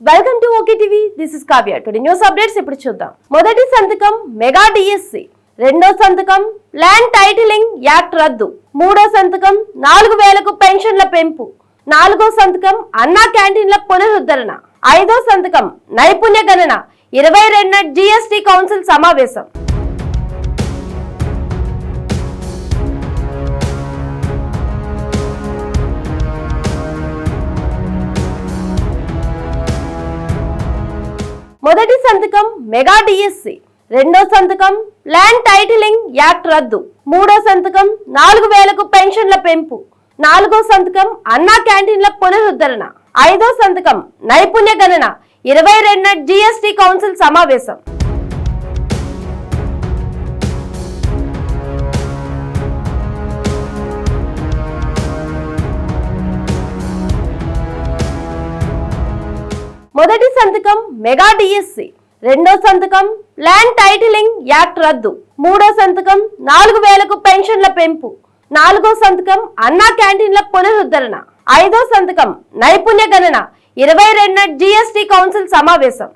Welcome to okay TV. This is Kavya. Today news updates ఇప్పుడు చూద్దాం. మొదటి సంతకం మెగా డిఎస్సి, రెండో సంతకం ల్యాండ్ టైటిలింగ్ యాక్ట్ రద్దు, మూడో సంతకం 4000కు పెన్షన్ల పెంపు, నాలుగో సంతకం అన్నా క్యాంటీన్ల పునరుద్ధరణ, ఐదో సంతకం నైపుణ్య గణన, 22న జిఎస్టి కౌన్సిల్ సమావేశం. మొదటి సంతకం మెగా డిఎస్సి, రెండో సంతకం ల్యాండ్ టైటిలింగ్ యాక్ట్ రద్దు, మూడో సంతకం 4000కు పెన్షన్ల పెంపు, నాలుగో సంతకం అన్నా క్యాంటీన్ల పునరుద్ధరణ, ఐదో సంతకం నైపుణ్య గణన, 22న జిఎస్టి కౌన్సిల్ సమావేశం. మొదటి సంతకం మెగా డిఎస్సి, రెండో సంతకం ల్యాండ్ టైటిలింగ్ యాక్ట్ రద్దు, మూడో సంతకం 4000కు పెన్షన్ల పెంపు, నాలుగో సంతకం అన్నా క్యాంటీన్ల పునరుద్ధరణ, ఐదో సంతకం నైపుణ్య గణన, 22న జిఎస్టి కౌన్సిల్ సమావేశం.